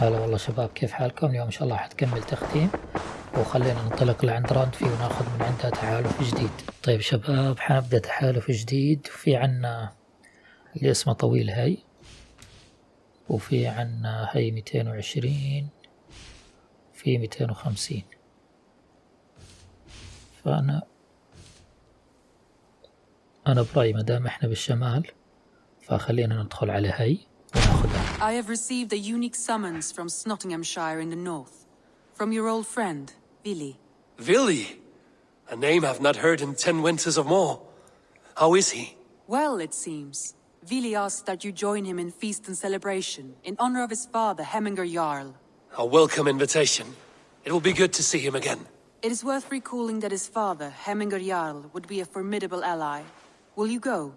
هلا والله شباب، كيف حالكم؟ اليوم ان شاء الله حتكمل تختيم، وخلينا ننطلق لعند راند وناخذ من عندها تحالف جديد. طيب شباب، حنبدأ تحالف جديد، وفي عنا اللي اسمه طويل هاي، وفي عنا هاي 220، في 250. فأنا برأيي مدام احنا بالشمال فخلينا ندخل على هاي وناخذها. I have received a unique summons from Nottinghamshire in the north, from your old friend, Billy. Billy? A name I've not heard in 10 winters or more. How is he? Well, it seems. Billy asked that you join him in feast and celebration, in honor of his father, Hemminger Jarl. A welcome invitation. It will be good to see him again. It is worth recalling that his father, Hemminger Jarl, would be a formidable ally. Will you go?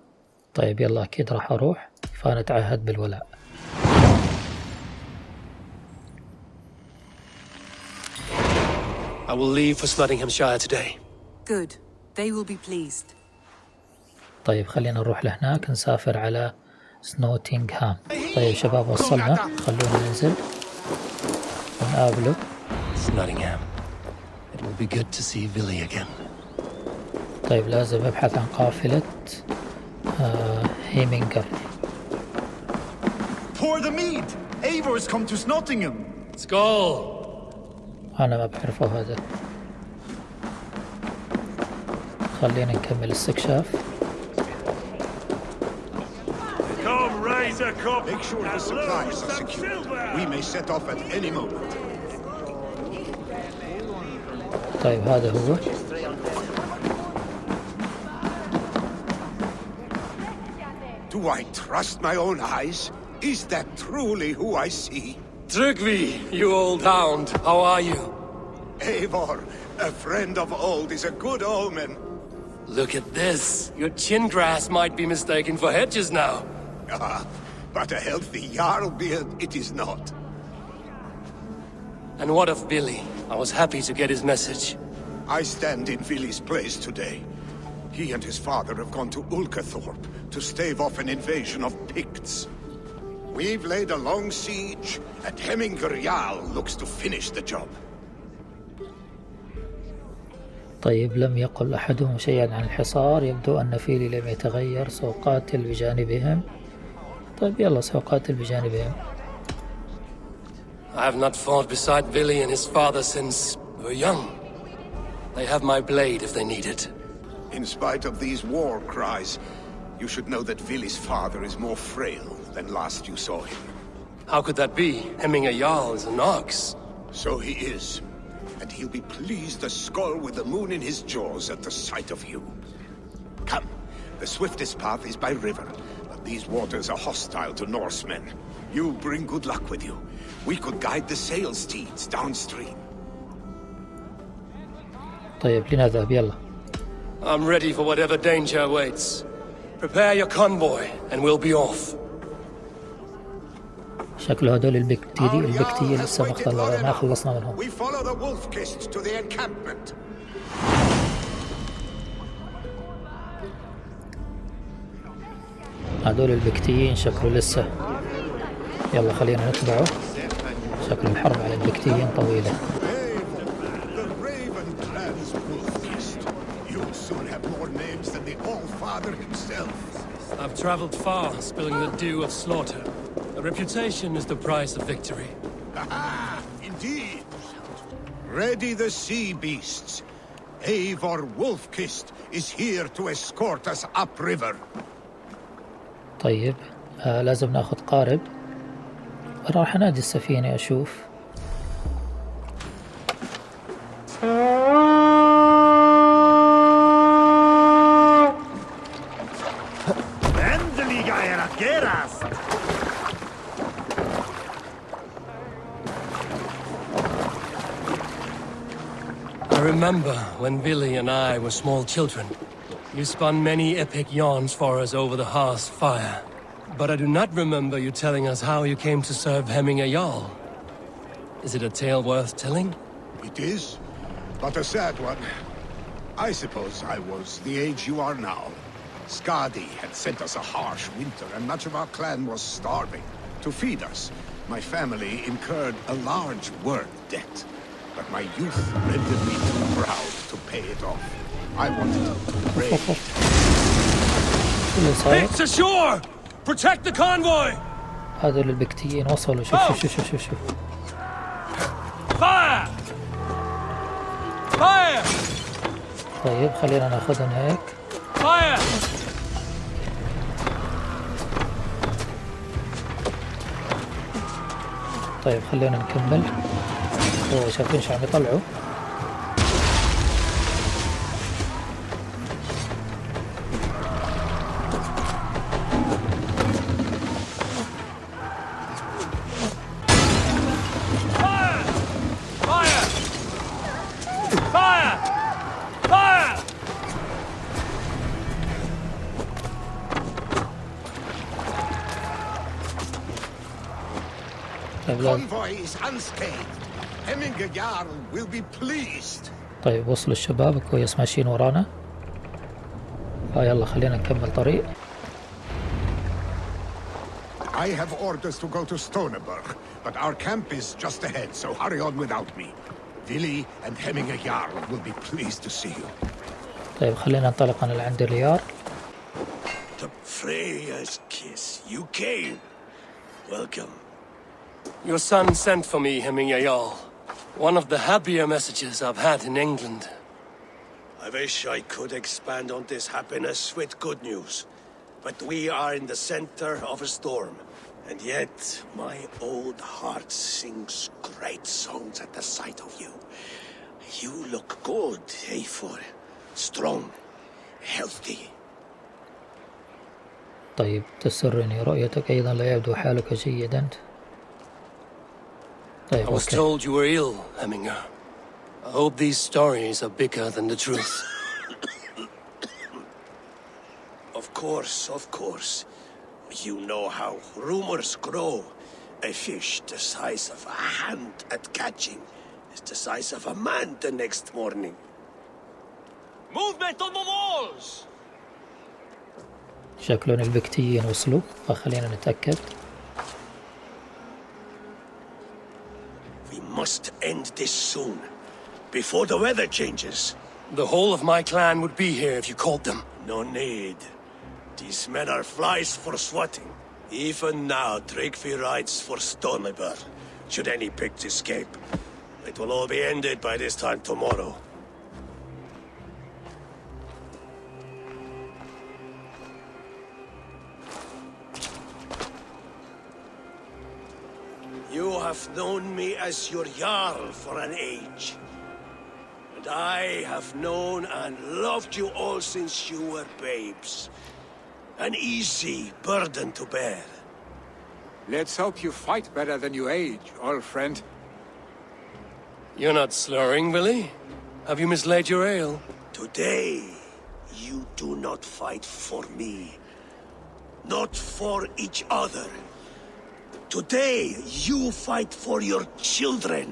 طيب يلا، أكيد راح أروح، فنتعهد بالولاء. I will leave for Nottinghamshire today. Good. They will be pleased. طيب خلينا نروح لهناك، نسافر على سنوتنغهام. طيب شباب وصلنا، خلونا ننزل ونقابله. Nottingham. It will be good to see Billy again. طيب لازم ابحث عن قافلة هيمينجر. Pour the mead! Eivor has come to Nottingham. Skål! أنا ما بعرفه هذا. خلينا نكمل استكشاف. Come, raise a cup. Make sure the supplies are secured. We may set off at any moment. طيب هذا هو. Do I trust my own eyes? Is that truly who I see? Tryggvi, you old hound. How are you? Eivor, a friend of old, is a good omen. Look at this. Your chin grass might be mistaken for hedges now. Ah, but a healthy Jarl beard it is not. And what of Billy? I was happy to get his message. I stand in Billy's place today. He and his father have gone to Ulkathorpe to stave off an invasion of Picts. We've laid a long siege, and Hemminger Jarl looks to finish the job. طيب لم يقل أحدهم شيئا عن الحصار، يبدو أن فيلي لم يتغير، سأقاتل بجانبهم. طيب يلا سأقاتل بجانبهم. I have not fought beside Billy and his father since we were young. They have my blade if they need it. In spite of these war cries, you should know that Billy's father is more frail than last you saw him. How could that be? Hemminger Jarl is an ox. So he is. And he'll be pleased as Skull with the moon in his jaws at the sight of you. Come, the swiftest path is by river, but these waters are hostile to Norsemen. You bring good luck with you. We could guide the sail steeds downstream. طيب لنذهب يلا. I'm ready for whatever danger awaits. Prepare your convoy and we'll be off. شكله هدول البكتية لسه ما خلصنا منهم. We follow the wolf kist to the encampment. هدول البكتيين شكله لسه. يلا خلينا نتبعه. شكل الحرب على البكتيين طويلة. I've traveled far, spilling the dew of slaughter. A reputation is the price of victory. Ah, indeed. Ready the sea beasts. Eivor Wolfkist is here to escort us upriver. طيب لازم ناخذ قارب. راح انادي السفينة اشوف. I remember when Billy and I were small children. You spun many epic yarns for us over the hearth's fire. But I do not remember you telling us how you came to serve Hemminger Jarl. Is it a tale worth telling? It is, but a sad one. I suppose I was the age you are now. Skadi had sent us a harsh winter, and much of our clan was starving. To feed us, My family incurred a large word debt, but my youth rendered me too proud to pay it off. I wanted to brave. شو اللي صاير؟ It's ashore! Protect the convoy! هذول البكتيين وصلوا. شوف. Fire! Fire! طيب خلينا ناخذهم هيك. Fire! طيب خلينا نكمل. شايفين شو عم يطلعوا. Convoy is unscathed. Hemminger Jarl will be pleased. طيب وصلوا الشباب كويس ماشيين ورانا. يلا خلينا نكمل طريق. I have orders to go to Stoneberg, but our camp is just ahead, so hurry on without me. Willi and Hemminger Jarl will be pleased to see you. طيب خلينا ننطلق أنا لعند اليار. The Freya's kiss. You came. Welcome. Your son sent for me, Hemminger Jarl. One of the happier messages I've had in England. I wish I could expand on this happiness with good news. But we are in the center of a storm. And yet, my old heart sings great songs at the sight of you. You look good, Eivor. Strong. Healthy. طيب تسرني رؤيتك أيضا لا يبدو حالك جيدا. طيب I was told you were ill, Hemminger. I hope these stories are bigger than the truth. Of course. You know how rumors grow. A fish the size of a hand at catching is the size of a man the next morning. Movement on the walls! شكلهم البكتيين وصلوا فخلينا نتأكد. We must end this soon, before the weather changes. The whole of my clan would be here if you called them. No need. These men are flies for swatting. Even now, Tryggvi rides for Stoneberg, should any pigs escape. It will all be ended by this time tomorrow. You have known me as your Jarl for an age. And I have known and loved you all since you were babes. An easy burden to bear. Let's hope you fight better than you age, old friend. You're not slurring, Willie? Have you mislaid your ale? Today, you do not fight for me. Not for each other. Today, you fight for your children.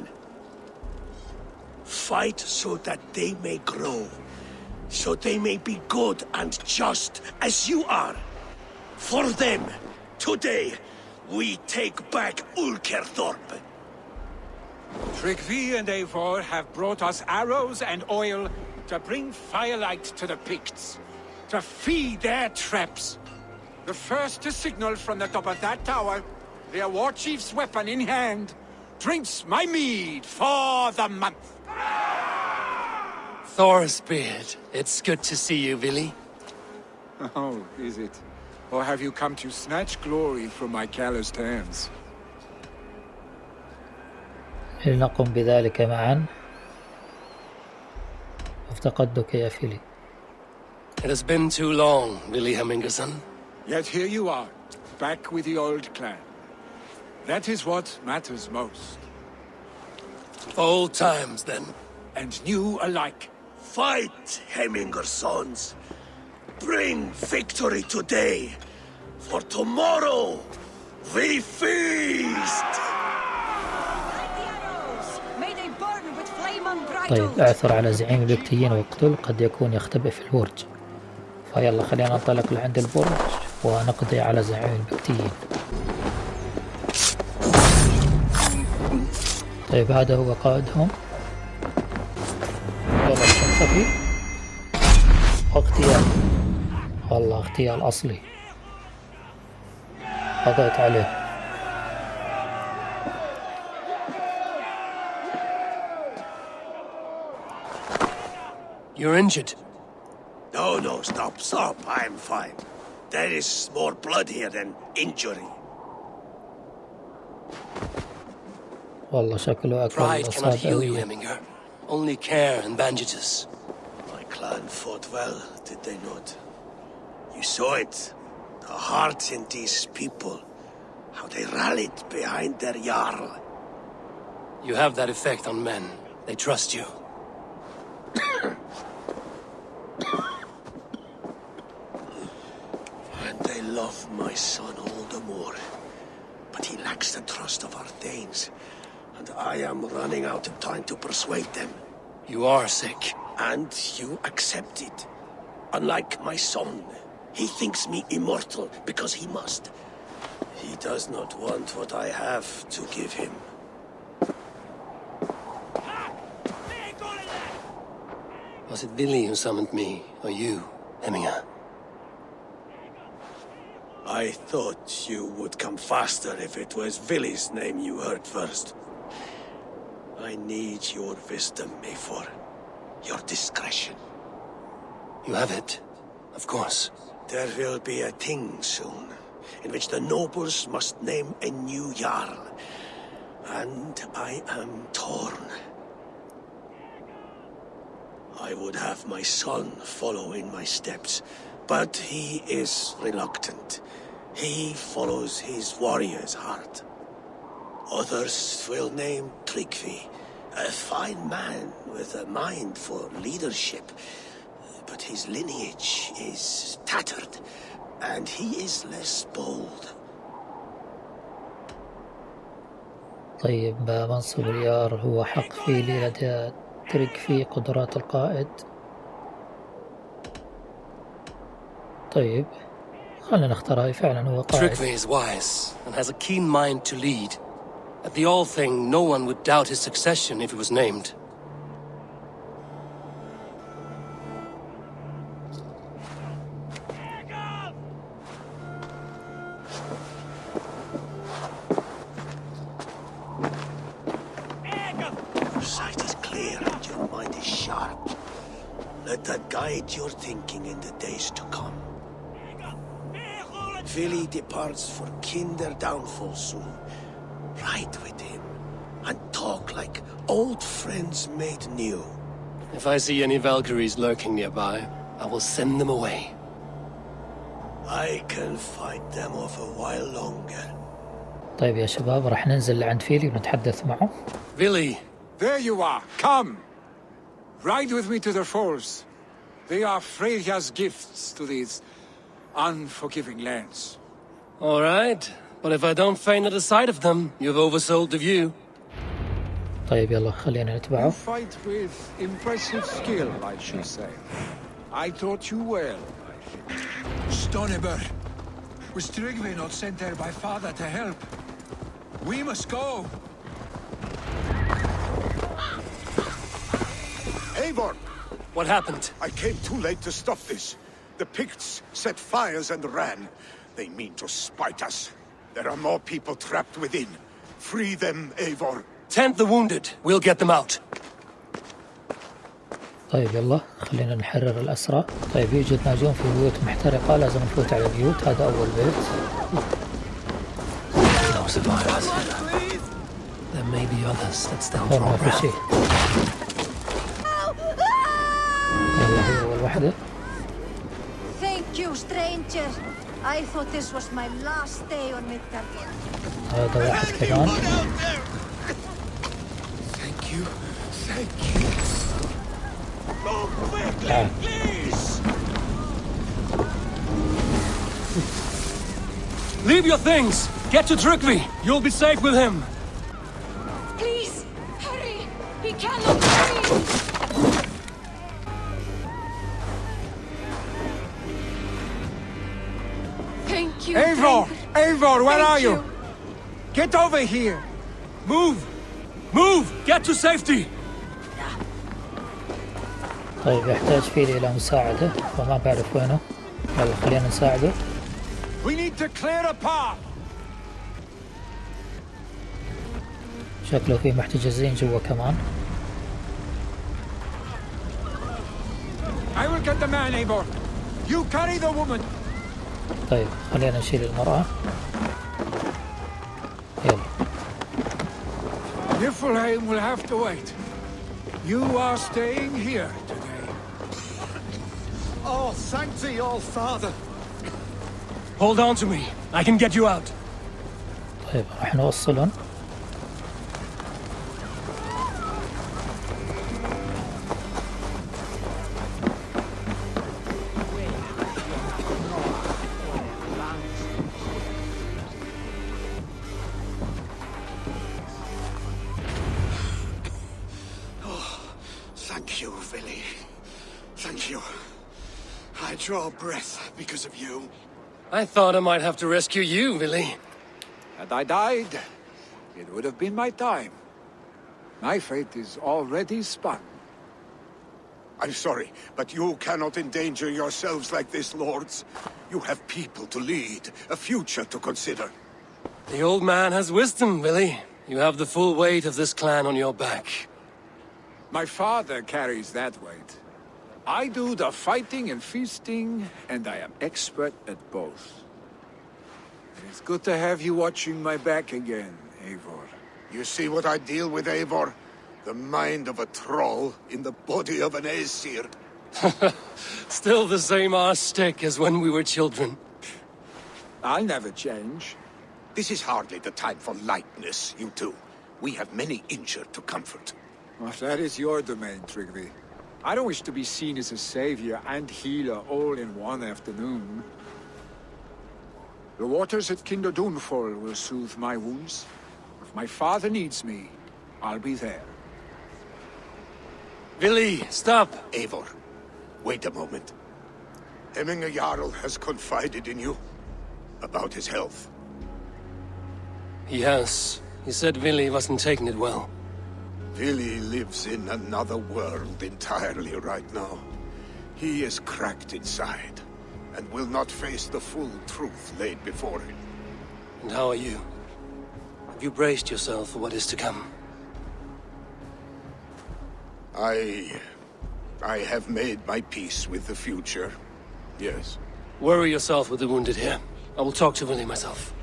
Fight so that they may grow. So they may be good and just as you are. For them, today, we take back Ulkerthorpe. Tryggvi and Eivor have brought us arrows and oil to bring firelight to the Picts, to feed their traps. The first to signal from the top of that tower, their war chief's weapon in hand, drinks my mead for the month. Thor's beard. It's good to see you, Willie. Oh, is it? Or have you come to snatch glory from my calloused hands? لنقم بذلك معا. افتقدتك يا فيلي. It has been too long, Willie Hemmingerson. Yet here you are, back with the old clan. That is what matters most. Old times, then. And new alike. Fight, Hemminger sons. Bring victory today. For tomorrow, we feast. طيب اعثر على زعيم البكتيين واقتل، قد يكون يختبئ في البرج. فيلا خلينا ننطلق لعند البرج ونقضي على زعيم البكتيين. طيب هذا هو قائدهم. والله خفي. اغتيال، والله اغتيال أصلي، قضيت عليه. You're injured. No, stop. I'm fine. There is more blood here than injury. والله شكله أكبر Pride cannot الأصابع heal you, قوية. Heminger. Only care and bandages. My clan fought well, did they not? You saw it. The hearts in these people. How they rallied behind their Jarl. You have that effect on men. They trust you. And they love my son all the more. But he lacks the trust of our Danes. And I am running out of time to persuade them. You are sick. And you accept it. Unlike my son, he thinks me immortal because he must. He does not want what I have to give him. Was it Billy who summoned me, or you, Heminger? I thought you would come faster if it was Villy's name you heard first. I need your wisdom, Eivor. Your discretion. You have it, of course. There will be a thing soon, in which the nobles must name a new Jarl. And I am torn. I would have my son follow in my steps, but he is reluctant. He follows his warrior's heart. Others will name Tryggvi, a fine man with a mind for leadership. But his lineage is tattered, and he is less bold. طيب منصب اليار هو حق فيلي لدى تريغفي قدرات القائد. طيب خلينا نختار هاي، فعلا هو قائد. Tryggvi is wise and has a keen mind to lead. At the All Thing, no one would doubt his succession if he was named. Your sight is clear and your mind is sharp. Let that guide your thinking in the days to come. Vili departs for kinder downfall soon. Ride with him and talk like old friends made new. If I see any Valkyries lurking nearby, I will send them away. I can fight them off a while longer. طيب يا شباب راح ننزل لعند فيلي ونتحدث معه. Billy! There you are. Come. Ride with me to the falls. They are Freyja's gifts to these unforgiving lands. All right, but if I don't faint at the sight of them, you've oversold the view. طيب يلا خلينا You نتبعه. fight with impressive skill, I should say. I taught you well, I think. Stoneber, was Tryggvi not sent there by father to help? We must go. Eivor! What happened? I came too late to stop this. The Picts set fires and ran. They mean to spite us. There are more people trapped within. Free them, Eivor. Tend the wounded. We'll get them out. طيب يلا خلينا نحرر الأسرى. طيب يوجد ناجون في بيوت محترقة، لازم نفوت على البيوت. هذا أول بيت. No survivors. There may be others that still هون draw ما في شيء. يلا هي أول واحدة. Thank you, stranger. I thought this was my last day on Midgard. هذا واحد كمان. Thank you. Thank you. Go quickly, please! Leave your things! Get to Tryggvi! You'll be safe with him! Please, hurry! He cannot breathe! Thank you. Eivor! Eivor, where Thank are you? you. Get over here! Move! Move! Get to safety! طيب يحتاج فيلي إلى مساعدة وما بعرف وينه. يلا خلينا نساعده. We need to clear a path. شكله في محتجزين جوا كمان. I will get the man, Eivor. You carry the woman. طيب خلينا نشيل المرأة. يلا. Niflheim will have to wait. You are staying here today. Oh, thank thee, all father. Hold on to me. I can get you out. طيب راح نوصلهم. Thank you, Vili. Thank you. I draw breath because of you. I thought I might have to rescue you, Vili. Had I died, it would have been my time. My fate is already spun. I'm sorry, but you cannot endanger yourselves like this, lords. You have people to lead, a future to consider. The old man has wisdom, Vili. You have the full weight of this clan on your back. My father carries that weight. I do the fighting and feasting, and I am expert at both. It's good to have you watching my back again, Eivor. You see what I deal with, Eivor? The mind of a troll in the body of an Aesir. Still the same arse stick as when we were children. I'll never change. This is hardly the time for lightness, you two. We have many injured to comfort. Well, that is your domain, Tryggvi. I don't wish to be seen as a savior and healer all in one afternoon. The waters at Kinderdunfall will soothe my wounds. If my father needs me, I'll be there. Vili, stop! Eivor, wait a moment. Hemminger Jarl has confided in you about his health. He has. He said Vili wasn't taking it well. Vili lives in another world entirely right now. He is cracked inside, and will not face the full truth laid before him. And how are you? Have you braced yourself for what is to come? I have made my peace with the future, yes. Worry yourself with the wounded here. I will talk to Vili myself.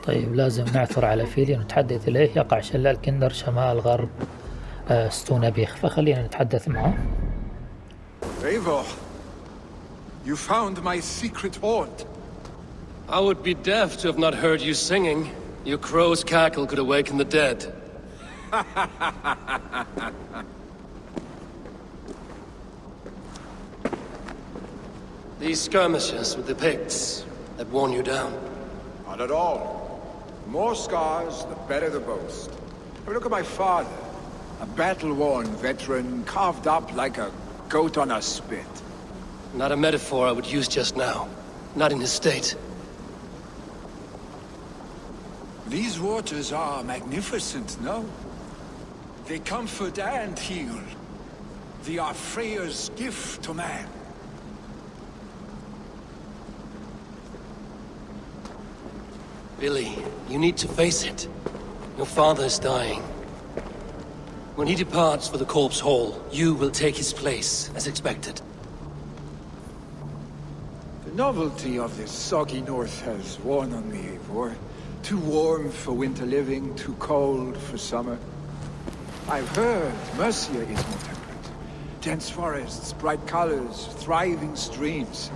طيب لازم نعثر على فيلي ونتحدث إليه. يقع شلال كندر شمال غرب ستونابيخ، فخلينا نتحدث معه. Eivor, you found my secret haunt. I would be deaf to have not heard you singing. Your crow's cackle could awaken the dead. These skirmishes with the Picts that worn you down. Not at all. The more scars, the better the boast. But look at my father. A battle-worn veteran, carved up like a goat on a spit. Not a metaphor I would use just now. Not in his state. These waters are magnificent, no? They comfort and heal. They are Freya's gift to man. Billy, you need to face it. Your father's dying. When he departs for the Corpse Hall, you will take his place, as expected. The novelty of this soggy north has worn on me, Eivor. Too warm for winter living, too cold for summer. I've heard Mercia is more temperate. Dense forests, bright colors, thriving streams.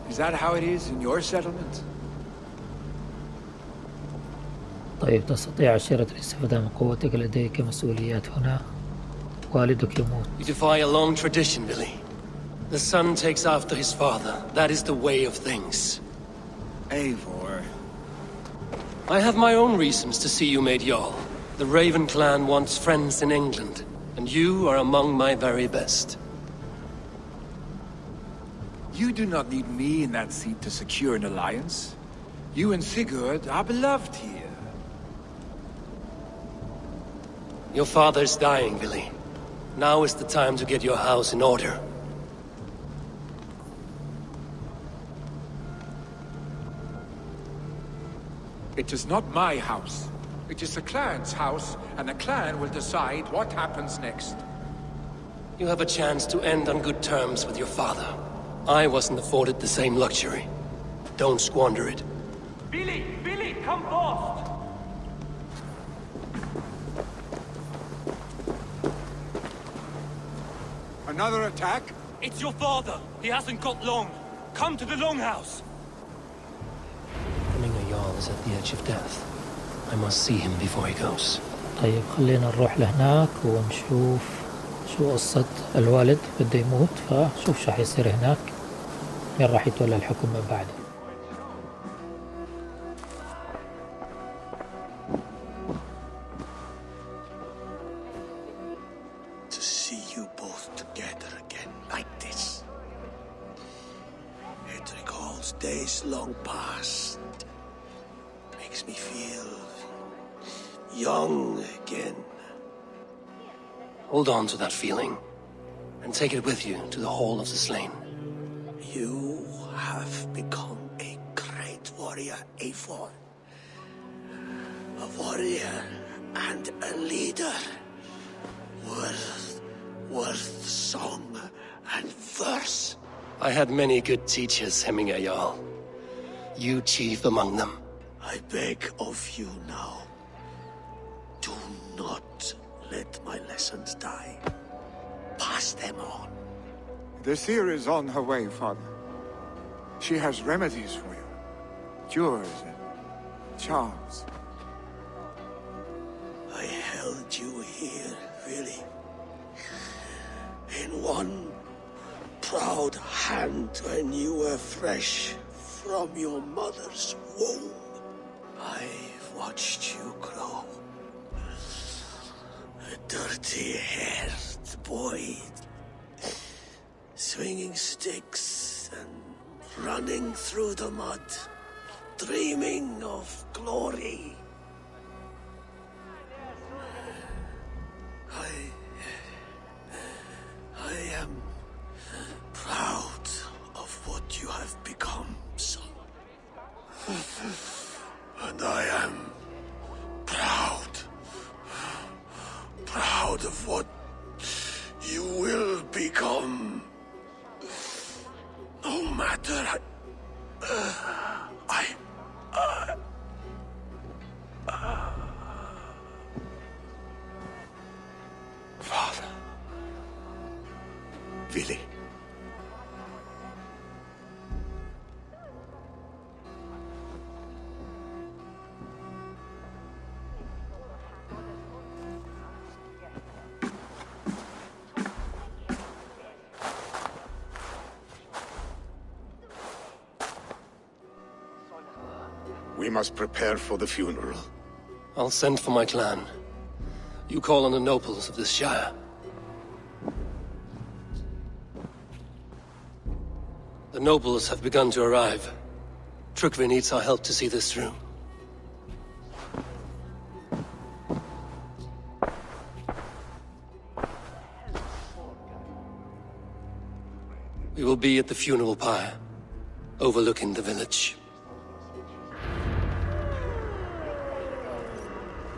Is that how it is in your settlement? طيب تستطيع عشيرة الاستفادة من قوتك، لديك مسؤوليات هنا. والدك يموت. You defy a long tradition, Billy. The son takes after his father. That is the way of things. Eivor. I have my own reasons to see you made Jarl. The Raven clan wants friends in England, and you are among my very best. You do not need me in that seat to secure an alliance. You and Sigurd are beloved here. Your father's dying, Billy. Now is the time to get your house in order. It is not my house. It is the clan's house, and the clan will decide what happens next. You have a chance to end on good terms with your father. I wasn't afforded the same luxury. Don't squander it. Billy! Billy, come forth! Another attack? It's your father! He hasn't got long! Come to the longhouse! Hemming a Jarl is at the edge of death. I must see him before he goes. طيب خلينا نروح لهناك ونشوف شو قصة الوالد بده يموت، فشوف شو حيصير هناك، مين راح يتولى الحكم من بعده. To see you both together again like this. It recalls days long past. Makes me feel young again. Hold on to that feeling, and take it with you to the Hall of the Slain. You have become a great warrior, Eivor. A warrior and a leader. Worth song and verse. I had many good teachers, Hemming a Jarl. You chief among them. I beg of you now, do not let my lessons die. Pass them on. The seer is on her way, Father. She has remedies for you. Cures and charms. I held you here, really. In one proud hand when you were fresh from your mother's womb. I've watched you grow. A dirty-haired boy, swinging sticks and running through the mud, dreaming of glory. I am proud of what you have become, son. And I am proud of what you will become. No matter Father. Billy. We must prepare for the funeral. I'll send for my clan. You call on the nobles of this shire. The nobles have begun to arrive. Trukvi needs our help to see this through. We will be at the funeral pyre, overlooking the village.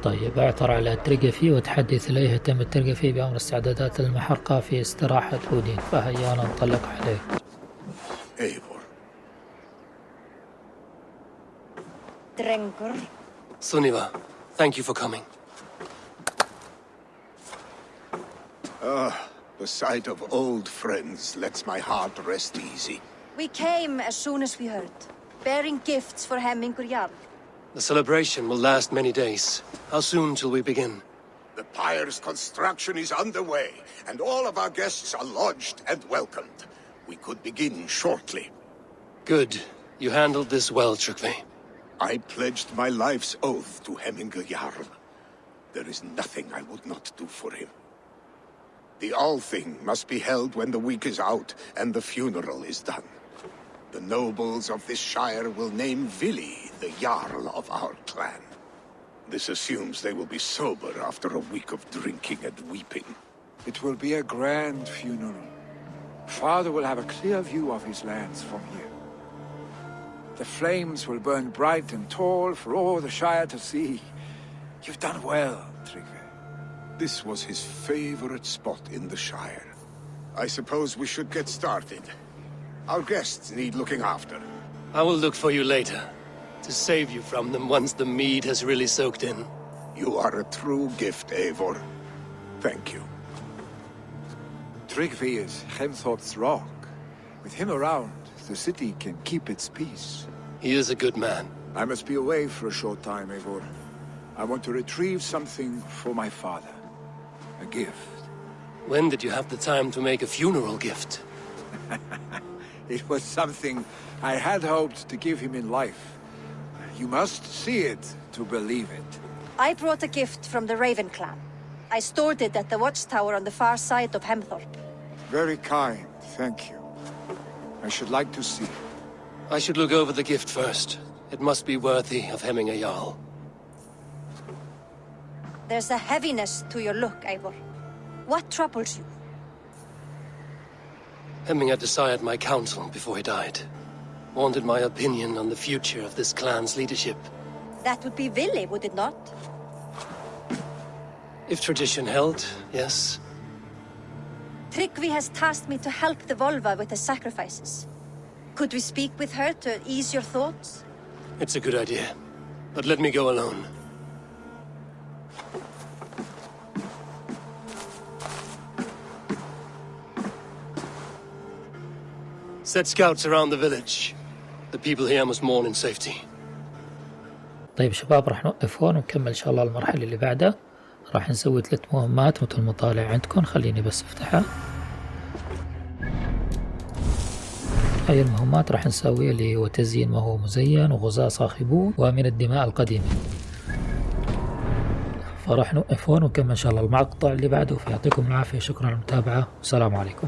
طيب اعثر على الترقفي وتحدث إليه تم الترقفي بأمر استعدادات المحرقة في استراحة أودين، فهيا ننطلق عليه. Eivor. Drengur. Sunniva, thank you for coming. The sight of old friends lets my heart rest easy. We came as soon as we heard, bearing gifts for Hemmingur Jarl. The celebration will last many days. How soon till we begin? The pyre's construction is underway, and all of our guests are lodged and welcomed. We could begin shortly. Good. You handled this well, Trukvi. I pledged my life's oath to Hemmingur Jarl. There is nothing I would not do for him. The Althing must be held when the week is out and the funeral is done. The nobles of this shire will name Vili the Jarl of our clan. This assumes they will be sober after a week of drinking and weeping. It will be a grand funeral. Father will have a clear view of his lands from here. The flames will burn bright and tall for all the Shire to see. You've done well, Tryggvi. This was his favorite spot in the Shire. I suppose we should get started. Our guests need looking after. I will look for you later, to save you from them once the mead has really soaked in. You are a true gift, Eivor. Thank you. Tryggvi is Hemthorpe's rock. With him around, the city can keep its peace. He is a good man. I must be away for a short time, Eivor. I want to retrieve something for my father. A gift. When did you have the time to make a funeral gift? It was something I had hoped to give him in life. You must see it to believe it. I brought a gift from the Raven clan. I stored it at the watchtower on the far side of Hemthorpe. Very kind, thank you. I should like to see it. I should look over the gift first. It must be worthy of hemming a jarl. There's a heaviness to your look, Eivor. What troubles you? Hemming had desired my counsel before he died. Wanted my opinion on the future of this clan's leadership. That would be Vili, would it not? If tradition held, yes. Tryggvi has tasked me to help the Volva with the sacrifices. Could we speak with her to ease your thoughts? It's a good idea. But let me go alone. Set scouts around the village. The people here must mourn in safety. طيب شباب راح نوقف هون ونكمل إن شاء الله المرحلة اللي بعدها. راح نسوي 3 مهمات مثل ما طالع عندكم. خليني بس افتحها. هاي المهمات راح نسويها اللي هو تزيين ما هو مزين وغزاة صاخبون ومن الدماء القديمة. فراح نوقف هون ونكمل إن شاء الله المقطع اللي بعده. فيعطيكم العافية. شكرا على المتابعة والسلام عليكم.